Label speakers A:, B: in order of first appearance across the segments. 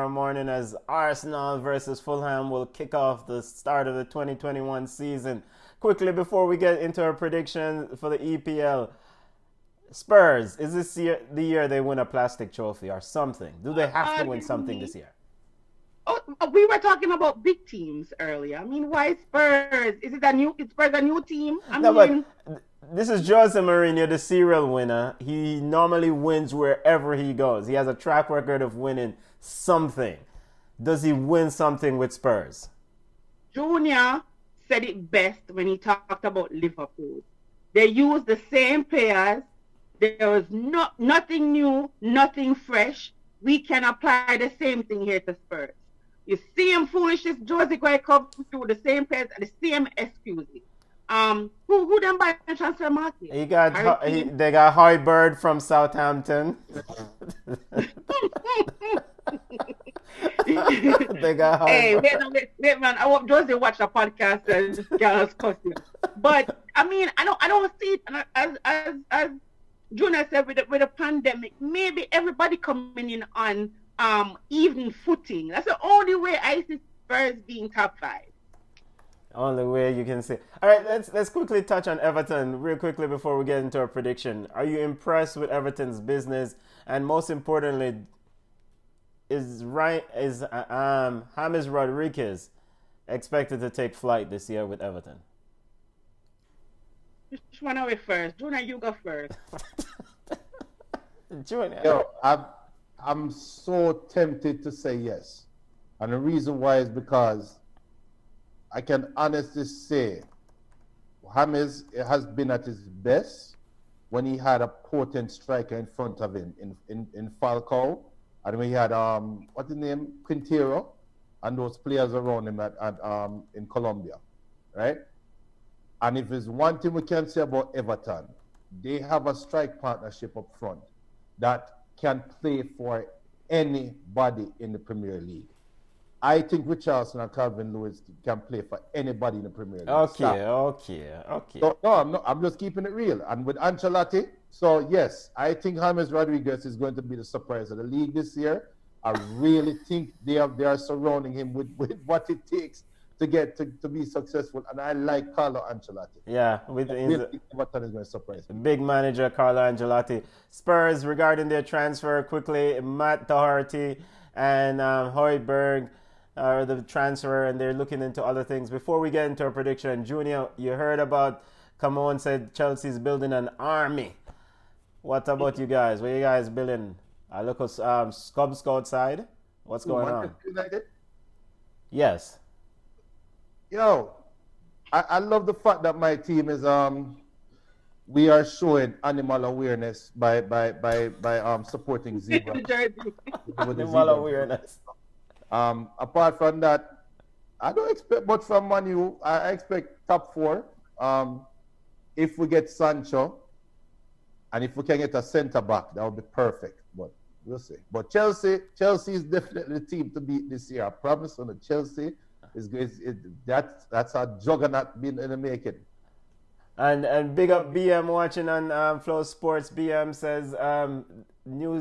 A: tomorrow morning as Arsenal versus Fulham will kick off the start of the 2021 season. Quickly, before we get into our prediction for the EPL, Spurs, is this year the year they win a plastic trophy or something? Do they have to win something this year?
B: Oh, we were talking about big teams earlier. I mean, why Spurs? Is Spurs a new team? I
A: No, but
B: mean,
A: this is Jose Mourinho, the serial winner. He normally wins wherever he goes. He has a track record of winning something. Does he win something with Spurs?
B: Junior said it best when he talked about Liverpool. They used the same players. There was nothing new, nothing fresh. We can apply the same thing here to Spurs. You see him foolishness, Josie going to come through the same players and the same excuses. Who them by the transfer market?
A: They got Hoiberg from Southampton. They got
B: Hey,
A: Hoiberg.
B: wait, man. I want Josie watch the podcast and girls costume. But I mean, I don't see it as Junior said with the pandemic. Maybe everybody coming in on even footing. That's the only way I see Spurs being top five.
A: Only way you can see. All right, let's quickly touch on Everton real quickly before we get into our prediction. Are you impressed with Everton's business? And most importantly, is James Rodriguez expected to take flight this year with Everton?
B: Just run away first. Junior, you go first.
A: Junior.
C: I'm so tempted to say yes. And the reason why is because I can honestly say James has been at his best when he had a potent striker in front of him in Falcao, and when he had what's his name, Quintero, and those players around him in Colombia, right? And if there's one thing we can say about Everton, they have a strike partnership up front that can play for anybody in the Premier League. I think Richarlison and Calvin Lewis can play for anybody in the Premier League.
A: Okay.
C: So, no, I'm just keeping it real. And with Ancelotti, so yes, I think James Rodriguez is going to be the surprise of the league this year. I really think they are surrounding him with what it takes to get to be successful. And I like Carlo Ancelotti.
A: Yeah, with
C: Everton is going to surprise me.
A: big manager Carlo Ancelotti. Spurs regarding their transfer quickly, Matt Doherty and Hoiberg are the transfer, and they're looking into other things. Before we get into our prediction, Junior, you heard about Camon said Chelsea's building an army. What about you guys? What are you guys building? I look at Scub Scout side. What's going on?
C: Manchester United?
A: Yes.
C: Yo, I love the fact that my team is we are showing animal awareness by supporting zebra. with the
A: Animal
C: zebra.
A: awareness.
C: Apart from that, I don't expect much from Manu. I expect top four. If we get Sancho, and if we can get a centre back, that would be perfect. But we'll see. But Chelsea is definitely the team to beat this year. I promise on the Chelsea that's a juggernaut being in the making.
A: And big up BM watching on Flow Sports. BM says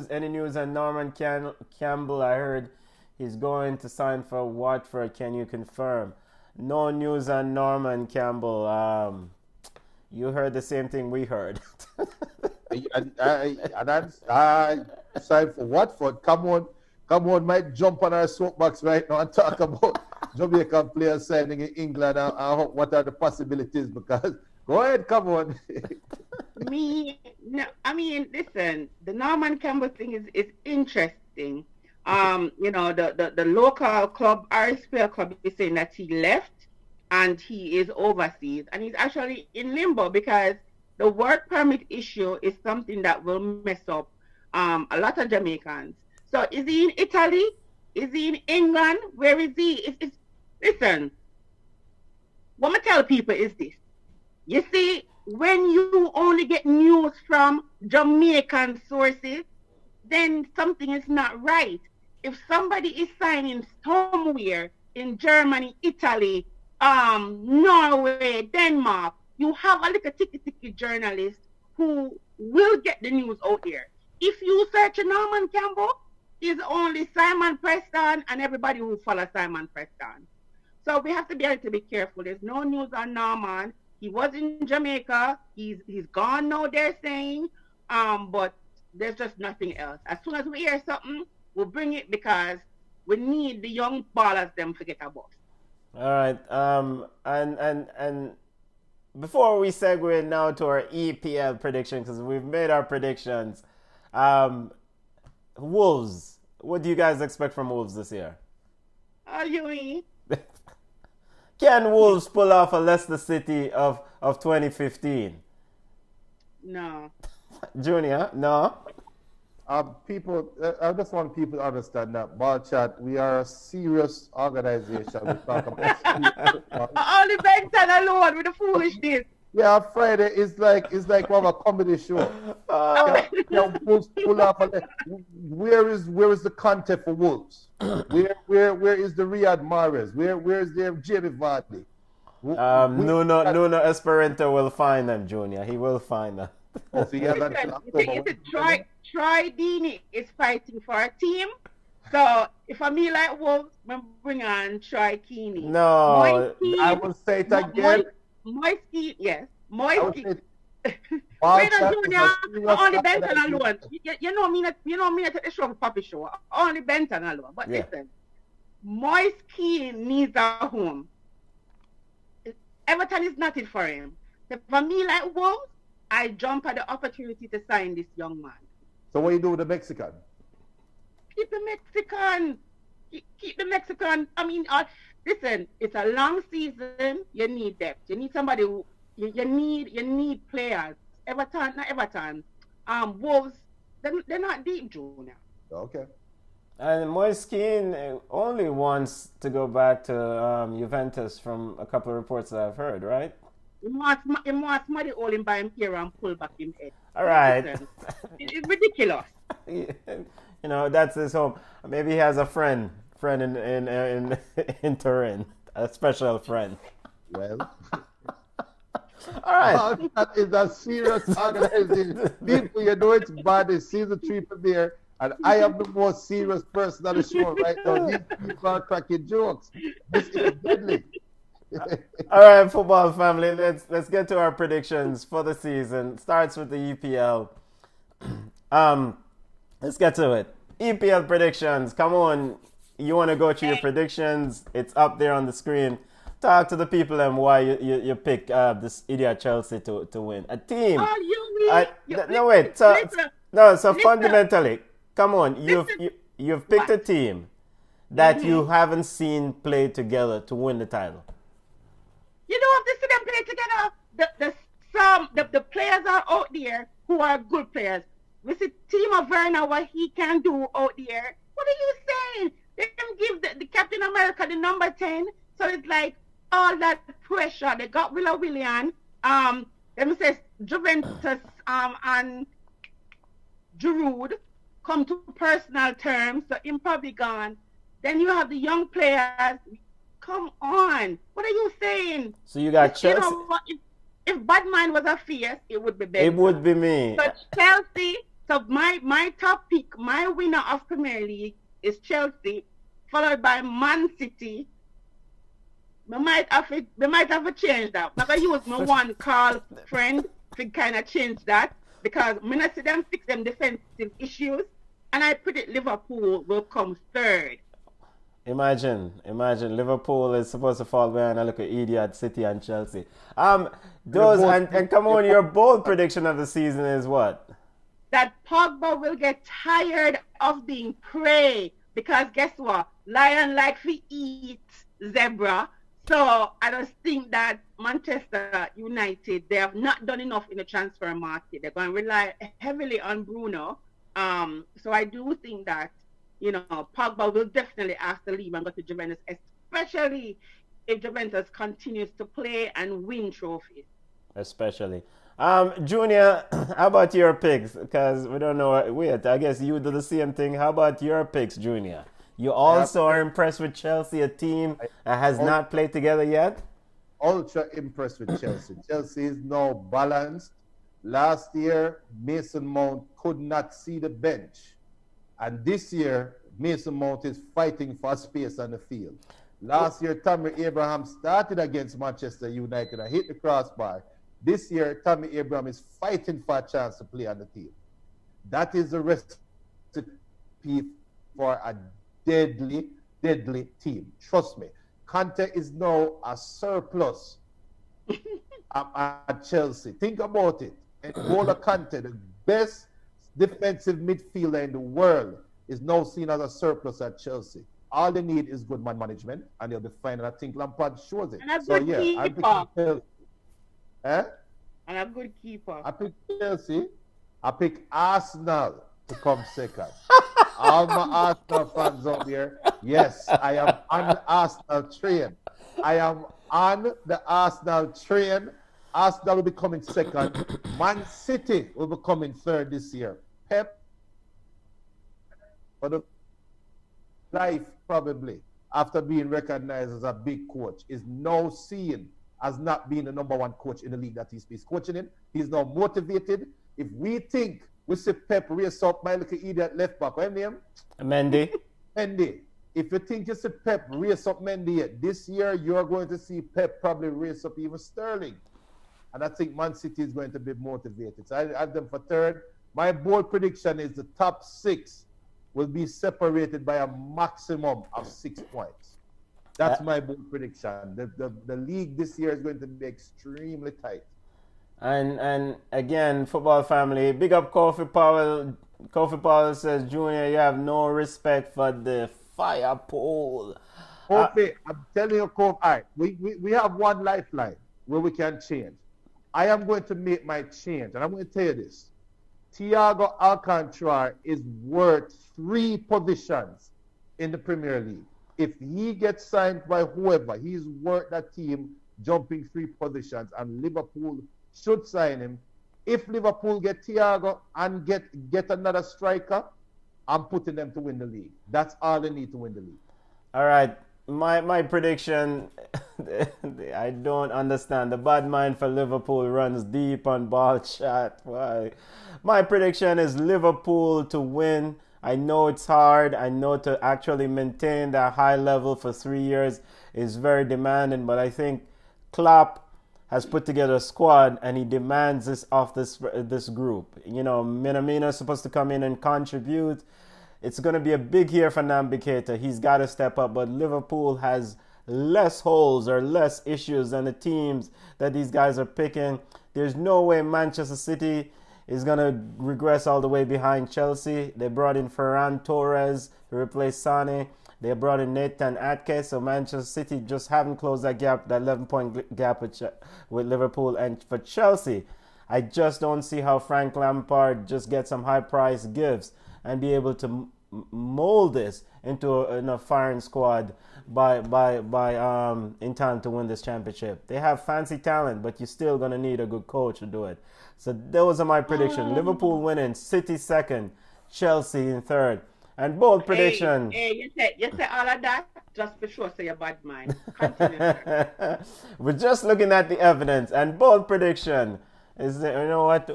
A: any news on Campbell? I heard he's going to sign for Watford. Can you confirm? No news on Norman Campbell. You heard the same thing we heard.
C: I signed for Watford. Come on, might jump on our soapbox right now and talk about Jamaican players signing in England and what are the possibilities, because go ahead, come on.
B: Listen, the Norman Campbell thing is interesting. The local club, RSPL club, is saying that he left and he is overseas, and he's actually in limbo because the work permit issue is something that will mess up a lot of Jamaicans. So is he in Italy? Is he in England? Where is he? Listen, what I tell people is this. You see, when you only get news from Jamaican sources, then something is not right. If somebody is signing somewhere in Germany, Italy, Norway, Denmark, you have a little ticky journalist who will get the news out there. If you search Norman Campbell, is only Simon Preston and everybody who follows Simon Preston. So we have to be a little bit careful. There's no news on Norman. He was in Jamaica. He's gone now, they're saying. But there's just nothing else. As soon as we hear something, we'll bring it because we need the young ballers them to get a bus.
A: All right. And before we segue now to our EPL prediction, because we've made our predictions, Wolves. What do you guys expect from Wolves this year?
B: Oh, you mean?
A: Can Wolves pull off a Leicester City of 2015?
B: No.
C: Junior, no. People, I just want people to understand that Ball Chat, we are a serious organization. We talk about
B: only Benton alone with the foolishness.
C: Yeah, Friday is like we have a comedy show. Wolves pull off. Where is the content for Wolves? Where is the Riyad Mahrez? Where is the Jamie Vardy?
A: Nuno Esperanto will find them, Junior. He will find them.
C: Oh, so
B: Troy Deeney is fighting for a team. So if I mean like Wolves, I'm bring on Troy Keaney.
A: No,
C: I will say it again.
B: Moisky, yes. Moisky.
C: Wait
B: on Junior, only Benton alone. You know me at the show, Puppy Show. Only Benton alone. But listen, Moisky needs a home. Everton is not it for him. So for me, like Wolves, I jump at the opportunity to sign this young man.
C: So what do you do with the Mexican?
B: Keep the Mexican. Keep the Mexican. I mean, listen, it's a long season. You need depth. You need somebody who you need players. Everton, not Everton. Wolves, they're not deep, Junior.
C: Okay.
A: And Moise Keane only wants to go back to Juventus from a couple of reports that I've heard, right?
B: He wants somebody hold him by him here and pull back him head.
A: All right.
B: It's ridiculous.
A: You know, that's his home. Maybe he has a friend in Turin, a special friend.
C: Well,
A: all right.
C: That is a serious organization. People, you know it's bad. It's season 3 premiere, and I am the most serious person on the show right now. These people are cracking jokes. This is deadly.
A: All right, football family. Let's get to our predictions for the season. Starts with the EPL. Let's get to it. EPL predictions. Come on. You want to go through your predictions? It's up there on the screen. Talk to the people and why you pick this idiot Chelsea to win. A team.
B: Oh,
A: no, wait. So fundamentally, come on. You've picked a team that you haven't seen play together to win the title.
B: You don't have to see them play together. The players are out there who are good players. We see Timo Werner, what he can do out there. What are you saying? They can give the Captain America the number 10. So it's like all that pressure. They got Willa Willian. Them says Juventus and Giroud come to personal terms. So him probably gone. Then you have the young players. Come on. What are you saying?
A: So you got Chelsea.
B: You know what? If Badman was a fierce, it would be better.
A: It would be me.
B: So Chelsea, so my top pick, my winner of Premier League is Chelsea, followed by Man City. We might have to change that. I'm going to use my one call friend to kind of change that because I'm not see them fix them defensive issues. And I predict Liverpool will come third.
A: Imagine Liverpool is supposed to fall behind and look at idiot City and Chelsea. And come on, your bold prediction of the season is what?
B: That Pogba will get tired of being prey because guess what? Lion like to eat zebra. So I just think that Manchester United, they have not done enough in the transfer market. They're going to rely heavily on Bruno. So I do think that Pogba will definitely have to leave and go to Juventus, especially if Juventus continues to play and win trophies.
A: Especially. Junior, how about your picks? Because we don't know. Wait, I guess you do the same thing. How about your picks, Junior? You also are impressed with Chelsea, a team that has not played together yet?
C: Ultra impressed with Chelsea. Chelsea is now balanced. Last year, Mason Mount could not see the bench. And this year, Mason Mount is fighting for space on the field. Last year, Tammy Abraham started against Manchester United and hit the crossbar. This year, Tammy Abraham is fighting for a chance to play on the team. That is the recipe for a deadly, deadly team. Trust me. Conte is now a surplus at Chelsea. Think about it. N'Golo Kante, the best defensive midfielder in the world, is now seen as a surplus at Chelsea. All they need is good man management, and they'll be fine. And I think Lampard shows it.
B: And a good keeper. And a good keeper.
C: I pick Chelsea. I pick Arsenal to come second. All my Arsenal fans out there, yes, I am on the Arsenal train. I am on the Arsenal train. Arsenal will be coming second. Man City will be coming third this year. Pep, for the life probably, after being recognized as a big coach, is now seen as not being the number one coach in the league that he's coaching in. He's now motivated. If we think we see Pep race up my little idiot left back, what's his name?
A: Mendy.
C: Mendy. If you think you see Pep race up Mendy this year, you're going to see Pep probably race up even Sterling. And I think Man City is going to be motivated. So I have them for third. My bold prediction is the top 6 will be separated by a maximum of 6 points. That's my bold prediction. The league this year is going to be extremely tight.
A: And again, football family, big up Kofi Powell. Kofi Powell says, Junior, you have no respect for the fire pole.
C: Kofi, I'm telling you, Kofi, all right, we have one lifeline where we can change. I am going to make my change, and I'm going to tell you this. Thiago Alcantara is worth 3 positions in the Premier League. If he gets signed by whoever, he's worth that team jumping 3 positions, and Liverpool should sign him. If Liverpool get Thiago and get another striker, I'm putting them to win the league. That's all they need to win the league.
A: All right. My prediction, I don't understand. The bad mind for Liverpool runs deep on ball chat. Why? My prediction is Liverpool to win. I know it's hard. I know to actually maintain that high level for 3 years is very demanding. But I think Klopp has put together a squad and he demands this off this group. You know, Minamino is supposed to come in and contribute. It's going to be a big year for Naby Keita. He's got to step up. But Liverpool has less holes or less issues than the teams that these guys are picking. There's no way Manchester City is going to regress all the way behind Chelsea. They brought in Ferran Torres to replace Sane. They brought in Nathan Ake. So Manchester City just haven't closed that gap, that 11-point gap with Liverpool. And for Chelsea, I just don't see how Frank Lampard just gets some high-price gifts and be able to mold this into a firing squad by in time to win this championship. They have fancy talent, but you're still gonna need a good coach to do it. So those are my predictions. Liverpool winning, City second, Chelsea in third. And bold prediction.
B: Hey, you said all of that just for sure, so you're bad mind. Continue.
A: We're just looking at the evidence. And bold prediction is, you know what,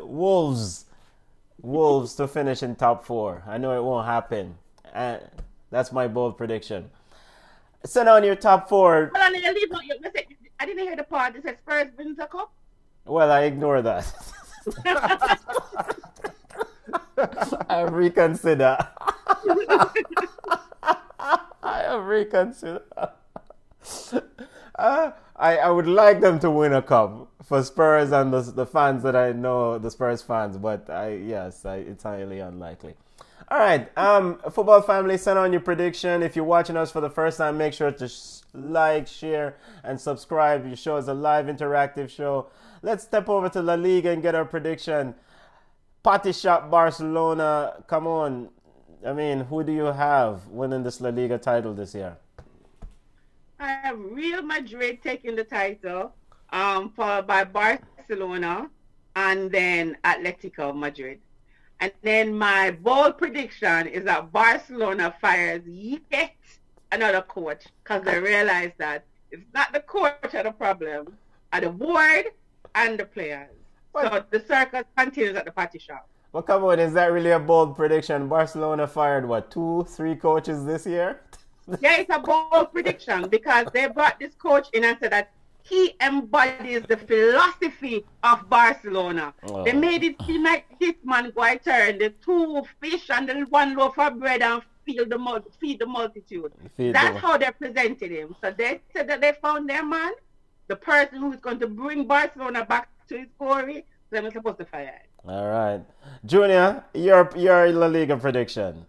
A: Wolves to finish in top 4. I know it won't happen. That's my bold prediction. Send on your top 4.
B: Well, I didn't hear the part that said Spurs wins the cup.
A: Well, I ignore that. I reconsider. I reconsider. I would like them to win a cup for Spurs and the fans that I know, the Spurs fans, but it's highly unlikely. All right, football family, send on your prediction. If you're watching us for the first time, make sure to like, share, and subscribe. Your show is a live interactive show. Let's step over to La Liga and get our prediction. Party Shop Barcelona, come on. I mean, who do you have winning this La Liga title this year?
B: I have Real Madrid taking the title, followed by Barcelona, and then Atletico Madrid. And then my bold prediction is that Barcelona fires yet another coach, because they realize that it's not the coach are the problem, are the board and the players. So the circus continues at the party shop.
A: Well, come on, is that really a bold prediction? Barcelona fired, what, 2, 3 coaches this year?
B: Yeah, it's a bold prediction because they brought this coach in and said that he embodies the philosophy of Barcelona.
A: Oh.
B: They made it seem like his man go turn the 2 fish and the 1 loaf of bread and feed the multitude. That's how they presented him. So they said that they found their man, the person who's going to bring Barcelona back to his glory. So they're supposed to fire him.
A: All right. Junior, your La Liga prediction.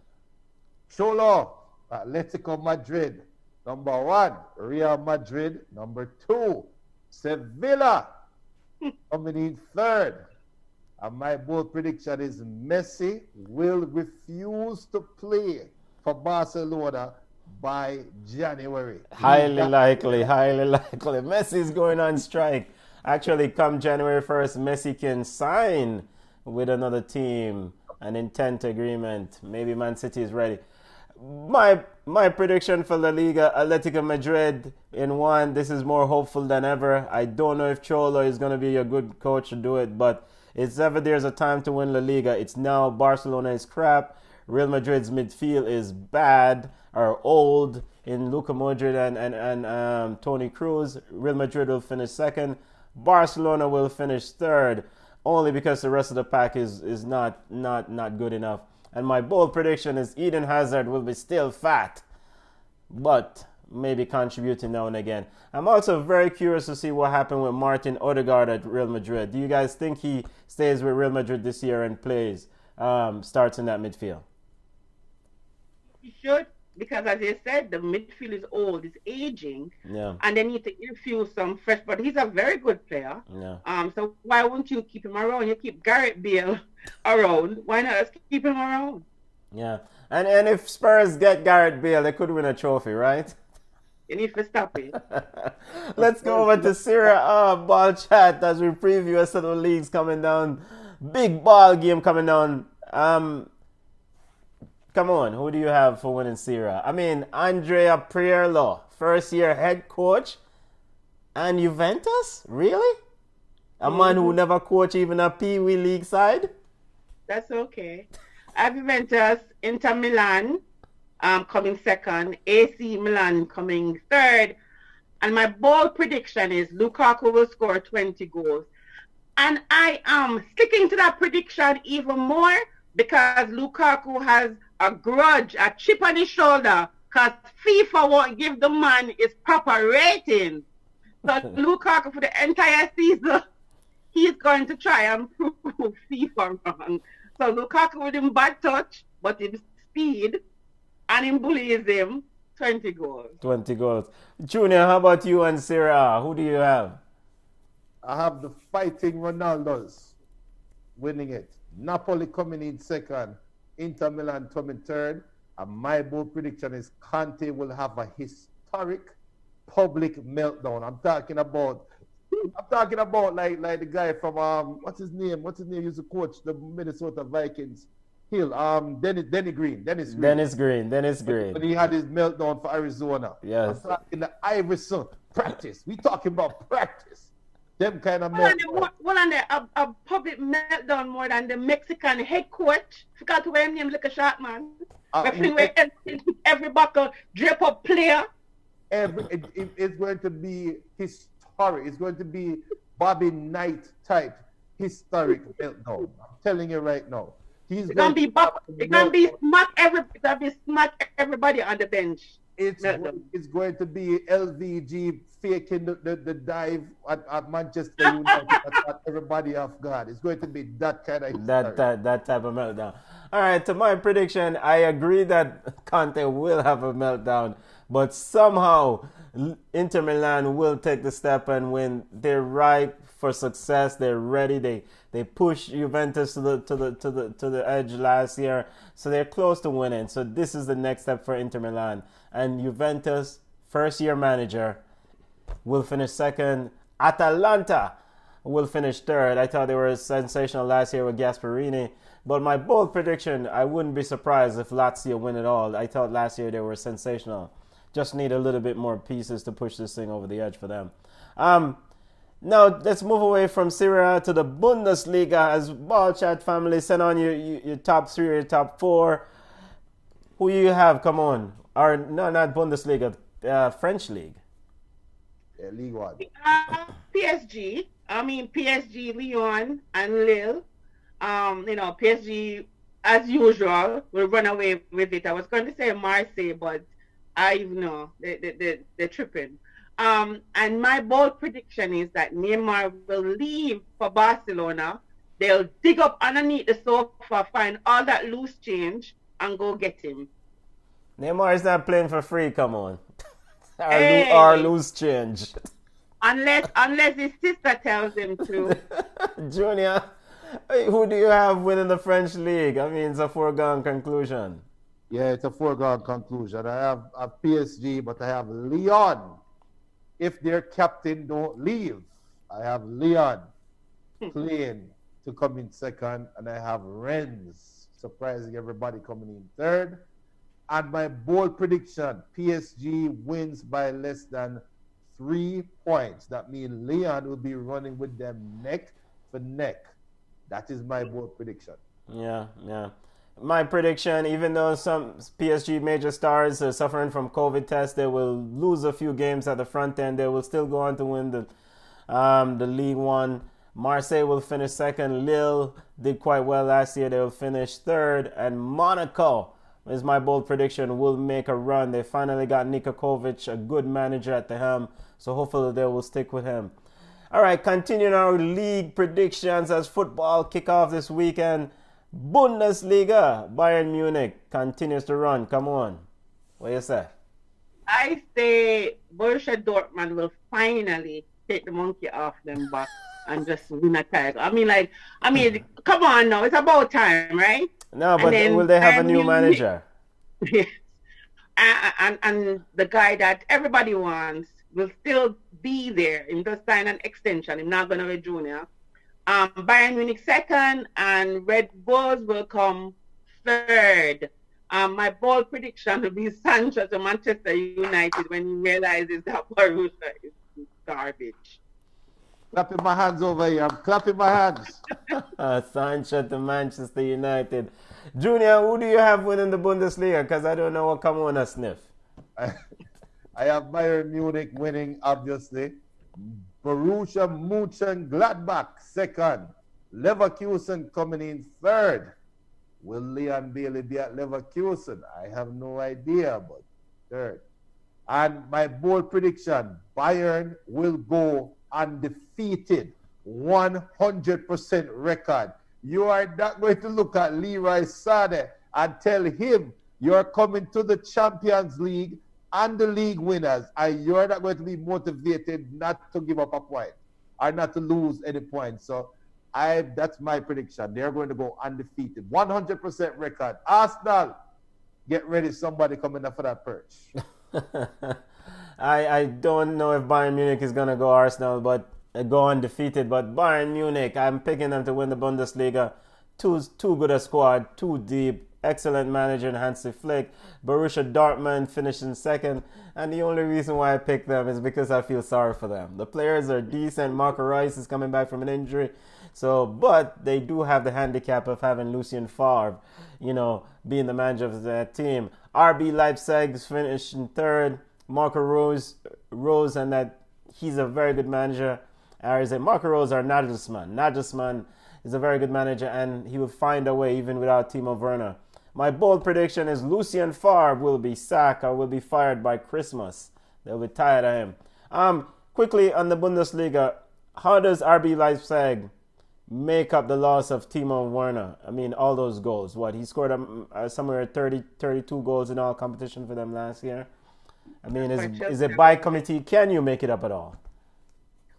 C: Cholo, Atletico Madrid. Number 1, Real Madrid. Number 2, Sevilla. Coming in 3rd. And my bold prediction is Messi will refuse to play for Barcelona by January.
A: Highly likely. Messi's going on strike. Actually, come January 1st, Messi can sign with another team, an intent agreement. Maybe Man City is ready. My prediction for La Liga, Atletico Madrid in 1. This is more hopeful than ever. I don't know if Cholo is going to be a good coach to do it, but it's ever there's a time to win La Liga. It's now. Barcelona is crap. Real Madrid's midfield is bad or old in Luka Modric and Toni Kroos. Real Madrid will finish 2nd. Barcelona will finish 3rd, only because the rest of the pack is not good enough. And my bold prediction is Eden Hazard will be still fat, but maybe contributing now and again. I'm also very curious to see what happened with Martin Odegaard at Real Madrid. Do you guys think he stays with Real Madrid this year and plays, starts in that midfield?
B: He should, because as you said, the midfield is old, it's aging, and they need to infuse some fresh. But he's a very good player. So why wouldn't you keep him around? You keep Gareth Bale around. Why not just keep him around?
A: Yeah, and if Spurs get Gareth Bale, they could win a trophy, right?
B: You need to stop it.
A: Let's go over to Serie ball chat as we preview a set of leagues coming down. Big ball game coming down. Come on, who do you have for winning Serie? I mean, Andrea Pirlo, first year head coach, and Juventus? Really? A man who never coached even a Pee Wee League side?
B: That's okay. I have Juventus, Inter Milan coming 2nd, AC Milan coming 3rd, and my bold prediction is Lukaku will score 20 goals. And I am sticking to that prediction even more because Lukaku has a grudge, a chip on his shoulder, because FIFA won't give the man his proper rating. So Lukaku for the entire season, he's going to try and prove FIFA wrong. So Lukaku with him bad touch, but his speed, and him bullies him, 20 goals.
A: 20 goals. Junior, how about you and Serie? Who do you have?
C: I have the Fighting Ronaldos winning it. Napoli coming in 2nd. Inter Milan coming 3rd. And my bold prediction is Conte will have a historic public meltdown. I'm talking about like the guy from what's his name? He used to coach the Minnesota Vikings. Dennis Green.
A: When
C: he had his meltdown for Arizona.
A: Yes.
C: I'm talking the Iverson practice. We talking about practice. Them kind of meltdown.
B: A public meltdown more than the Mexican head coach. Forgot to wear him name like a shot man. Every buckle drape up player.
C: It's going to be historic. It's going to be Bobby Knight type historic meltdown. I'm telling you right now. It's gonna be smack everybody on the bench. It's going to be LVG faking the dive at Manchester United at everybody off guard. It's going to be that kind of
A: that type of meltdown. All right, to my prediction, I agree that Conte will have a meltdown, but somehow Inter Milan will take the step and win. They're ripe for success. They're ready. They pushed Juventus to the edge last year, so they're close to winning. So this is the next step for Inter Milan. And Juventus, first year manager, will finish 2nd. Atalanta will finish 3rd. I thought they were sensational last year with Gasperini. But my bold prediction, I wouldn't be surprised if Lazio win it all. I thought last year they were sensational. Just need a little bit more pieces to push this thing over the edge for them. Now let's move away from Serie to the Bundesliga. As Ball Chat family, send on your top three or your top four. Who you have? Come on, or no, not Bundesliga, French league.
C: Yeah, League One.
B: PSG. I mean PSG, Lyon, and Lille. PSG, as usual, will run away with it. I was going to say Marseille, but I know they're tripping. And my bold prediction is that Neymar will leave for Barcelona. They'll dig up underneath the sofa, find all that loose change, and go get him.
A: Neymar is not playing for free. Come on,
B: Hey,
A: or lose change.
B: unless his sister tells him to.
A: Junior, who do you have winning the French league? I mean, it's a foregone conclusion.
C: Yeah, it's a foregone conclusion. I have a PSG, but I have Lyon. If their captain don't leave, I have Lyon playing to come in second, and I have Rennes surprising everybody coming in third. And my bold prediction, PSG wins by less than 3 points. That means Lyon will be running with them neck for neck. That is my bold prediction.
A: Yeah, yeah. My prediction, even though some PSG major stars are suffering from COVID tests, they will lose a few games at the front end. They will still go on to win the League One. Marseille will finish second. Lille did quite well last year. They will finish third. And Monaco is my bold prediction, will make a run. They finally got Niko Kovac, a good manager at the helm. So hopefully they will stick with him. All right, continuing our league predictions as football kick off this weekend. Bundesliga, Bayern Munich continues to run. Come on. What do you say?
B: I say Borussia Dortmund will finally take the monkey off them back and just win a title. Come on now. It's about time, right?
A: No, but will they have a new manager?
B: Yes. And the guy that everybody wants will still be there. He'll just sign an extension. He's not going to be junior. Bayern Munich second, and Red Bulls will come third. My bold prediction will be Sancho to Manchester United when he realizes that Borussia is garbage.
C: Clapping my hands over here. I'm clapping my hands.
A: Sancho to Manchester United. Junior, who do you have winning the Bundesliga? Because I don't know what come on a sniff.
C: I have Bayern Munich winning, obviously. Borussia Mönchengladbach second. Leverkusen coming in third. Will Leon Bailey be at Leverkusen? I have no idea, but third. And my bold prediction, Bayern will go undefeated. 100% record. You are not going to look at Leroy Sané and tell him you're coming to the Champions League and the league winners, and you're not going to be motivated not to give up a point or not to lose any points. So that's my prediction. They're going to go undefeated. 100% record. Arsenal, get ready. Somebody coming up for that perch.
A: I don't know if Bayern Munich is going to go Arsenal, but go undefeated. But Bayern Munich, I'm picking them to win the Bundesliga. Too good a squad, too deep. Excellent manager in Hansi Flick. Borussia Dortmund finishing second. And the only reason why I picked them is because I feel sorry for them. The players are decent. Marco Reus is coming back from an injury. But they do have the handicap of having Lucien Favre, being the manager of that team. RB Leipzig is finishing third. Marco Rose, and that he's a very good manager. Or is it Marco Rose or Nagelsmann? Nagelsmann is a very good manager, and he will find a way even without Timo Werner. My bold prediction is Lucien Favre will be sacked or will be fired by Christmas. They'll be tired of him. Quickly on the Bundesliga, how does RB Leipzig make up the loss of Timo Werner? I mean, all those goals. He scored somewhere 32 goals in all competition for them last year. I mean, is it by committee? Can you make it up at all?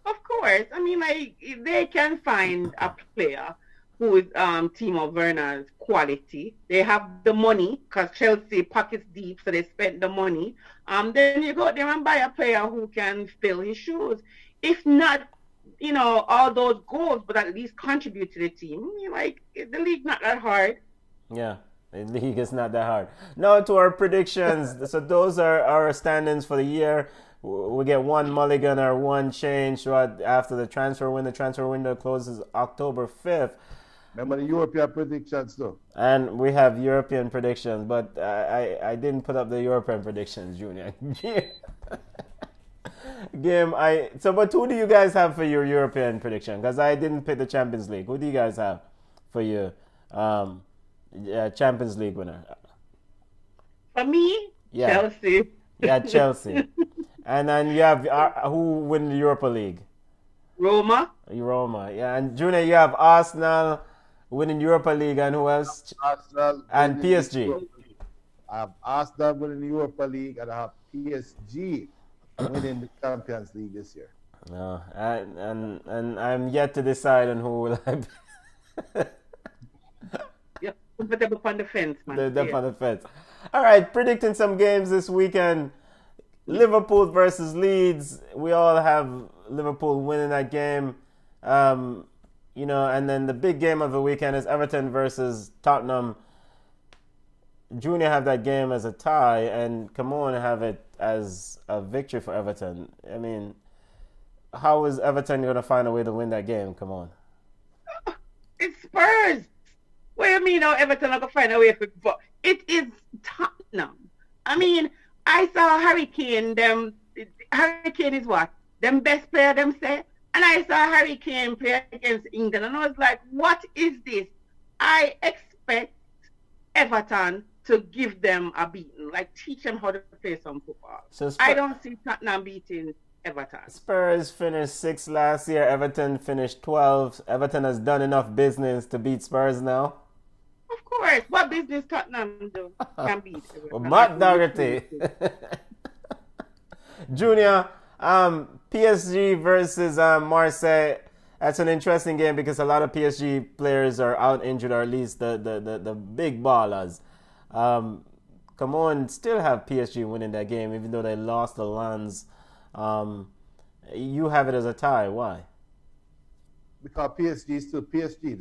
B: Of course. I mean, if they can find a player who is Timo Werner's quality. They have the money because Chelsea pockets deep, so they spent the money. Then you go there and buy a player who can fill his shoes. If not, all those goals, but at least contribute to the team. The league not that hard.
A: Yeah. The league is not that hard. Now to our predictions. So those are our standings for the year. We get one mulligan or one change after the transfer window. The transfer window closes October 5th.
C: Remember the European predictions, though.
A: And we have European predictions, but I didn't put up the European predictions, Junior. But who do you guys have for your European prediction? Because I didn't pick the Champions League. Who do you guys have for your Champions League winner?
B: For me,
A: Yeah.
B: Chelsea.
A: Yeah, Chelsea. And then you have who win the Europa League?
B: Roma.
A: Roma. Yeah, and Junior, you have Arsenal winning Europa League, and who else?
C: Arsenal
A: And
C: winning the
A: PSG.
C: Europa League. I have Arsenal winning the Europa League, and I have PSG winning the Champions League this year.
A: No, and I'm yet to decide on who will I be.
B: Yeah, comfortable on the fence, man.
A: On the fence. All right, predicting some games this weekend. Liverpool versus Leeds. We all have Liverpool winning that game. And then the big game of the weekend is Everton versus Tottenham. Junior have that game as a tie, and come on, have it as a victory for Everton. I mean, how is Everton going to find a way to win that game? Come on.
B: It's Spurs. What do you mean how Everton are going to find a way for it? It is Tottenham. I mean, I saw Hurricane. Hurricane is what? Them best player, them say. And I saw Hurricane play against England. And I was like, what is this? I expect Everton to give them a beating. Like, teach them how to play some football. I don't see Tottenham beating Everton.
A: Spurs finished 6th last year. Everton finished 12th. Everton has done enough business to beat Spurs now.
B: Of course. What business Tottenham do can beat?
A: Well, Matt Dougherty. Junior, PSG versus Marseille. That's an interesting game because a lot of PSG players are out injured, or at least the big ballers. Come on, still have PSG winning that game, even though they lost the Lens. You have it as a tie. Why?
C: Because PSG is still PSG.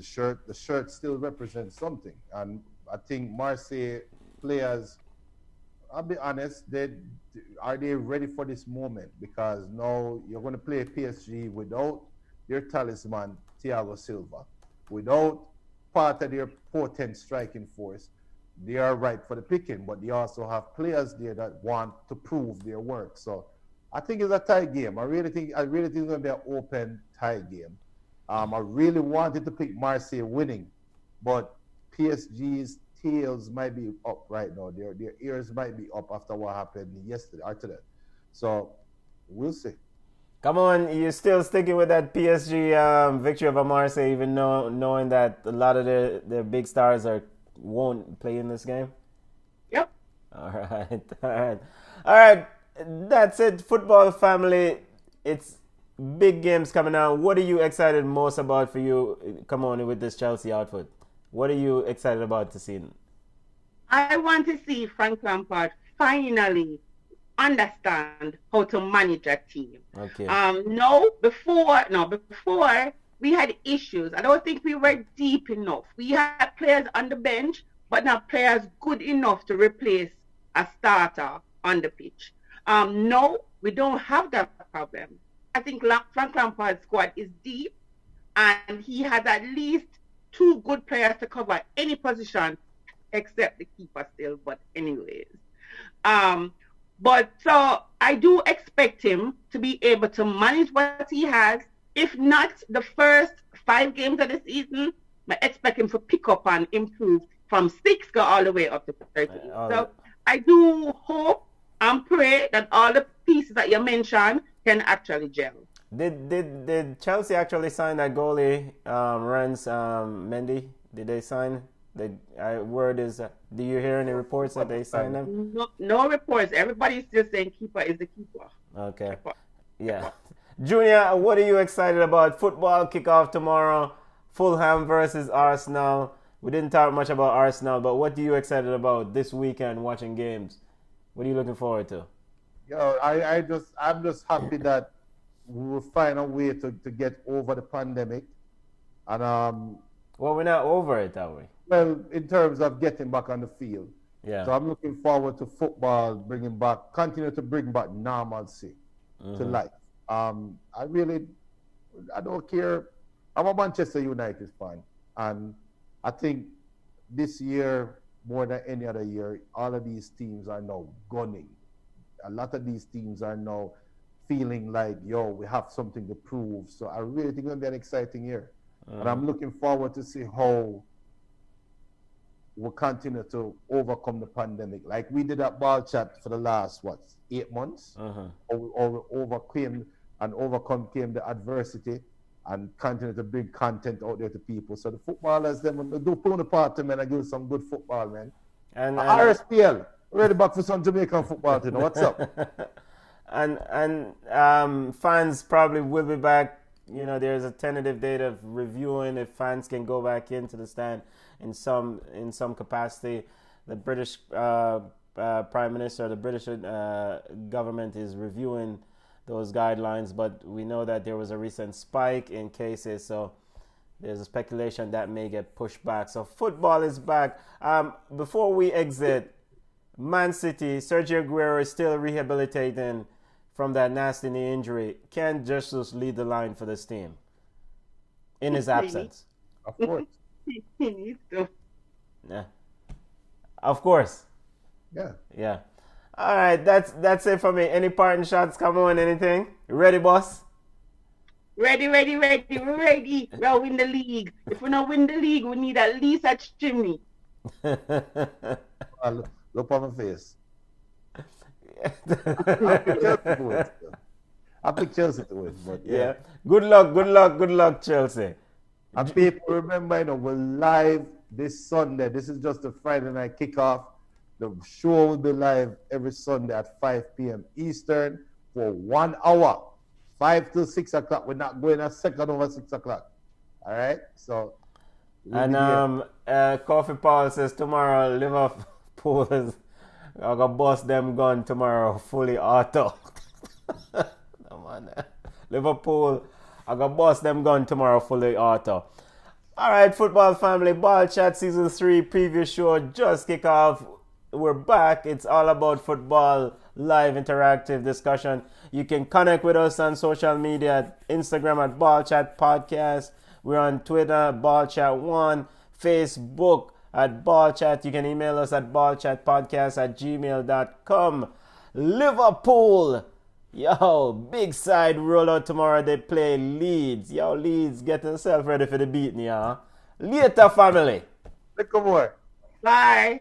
C: The shirt still represents something. And I think Marseille players, I'll be honest, are they ready for this moment? Because now you're going to play PSG without their talisman, Thiago Silva, without part of their potent striking force. They are right for the picking, but they also have players there that want to prove their work. So I think it's a tie game. I really think it's going to be an open tie game. I really wanted to pick Marseille winning, but PSG's tails might be up right now. Their ears might be up after what happened yesterday or today. So we'll see.
A: Come on, you're still sticking with that PSG victory over Marseille, even knowing that a lot of their big stars won't play in this game?
B: Yep.
A: All right. That's it, football family. It's big games coming out. What are you excited most about for you? Come on, with this Chelsea outfit. What are you excited about to see?
B: I want to see Frank Lampard finally understand how to manage a team.
A: Okay.
B: Before we had issues. I don't think we were deep enough. We had players on the bench, but not players good enough to replace a starter on the pitch. No, we don't have that problem. I think Frank Lampard's squad is deep, and he has at least 2 good players to cover any position except the keeper still. But anyways, but so I do expect him to be able to manage what he has. If not the first 5 games of the season, I expect him to pick up and improve from 6 go all the way up to 13. So I do hope and pray that all the pieces that you mentioned can actually gel.
A: Did Chelsea actually sign that goalie, Rens Mendy? Did they sign? Word is, do you hear any reports that they signed him?
B: No reports. Everybody's just saying keeper is the keeper.
A: Okay. Yeah. Junior, what are you excited about? Football kickoff tomorrow. Fulham versus Arsenal. We didn't talk much about Arsenal, but what are you excited about this weekend watching games? What are you looking forward to?
C: I'm just happy that we will find a way to get over the pandemic. And
A: well, we're not over it, are we?
C: Well, in terms of getting back on the field.
A: Yeah.
C: So I'm looking forward to football continue to bring back normalcy to life. I don't care. I'm a Manchester United fan, and I think this year more than any other year, all of these teams are now gunning. A lot of these teams are now feeling like, yo, we have something to prove. So I really think it's going to be an exciting year. And I'm looking forward to see how we'll continue to overcome the pandemic. Like we did at Ball Chat for the last, 8 months? Or we overcome the adversity and continue to bring content out there to people. So the footballers, them do pull the part to man and give some good football, man. And RSPL, ready back for some Jamaican football, you know. What's up?
A: and fans probably will be back. You know, there's a tentative date of reviewing if fans can go back into the stand in some capacity. The British Prime Minister, the British government is reviewing those guidelines, but we know that there was a recent spike in cases, so there's a speculation that may get pushed back. So football is back. Before we exit, Man City, Sergio Aguero is still rehabilitating from that nasty knee injury. Can Jesus lead the line for this team in his absence?
C: Of course.
B: He needs to.
A: Yeah. Of course.
C: Yeah.
A: Yeah. All right, that's it for me. Any parting shots? Come on, anything? Ready, boss?
B: Ready. We'll win the league. If we don't win the league, we need at least a chimney.
C: Look on my face. I pick Chelsea to win, but yeah.
A: Good luck, Chelsea.
C: And people remember, we're live this Sunday. This is just a Friday night kickoff. The show will be live every Sunday at 5 p.m. Eastern for 1 hour, 5 to 6 o'clock. We're not going a second over 6 o'clock. All right? So.
A: And Coffee Paul says tomorrow Liverpool is I'm gonna bust them gun tomorrow fully auto. No, man. Liverpool, I'm gonna bust them gun tomorrow fully auto. Alright, football family, Ball Chat Season 3 preview show just kick off. We're back. It's all about football, live interactive discussion. You can connect with us on social media, Instagram at Ball Chat Podcast. We're on Twitter, Ball Chat 1, Facebook at Ball Chat. You can email us at ballchatpodcast@gmail.com. Liverpool, yo, big side rollout tomorrow. They play Leeds. Yo, Leeds, get themselves ready for the beating, yeah. Later, family.
C: Look more.
B: Bye.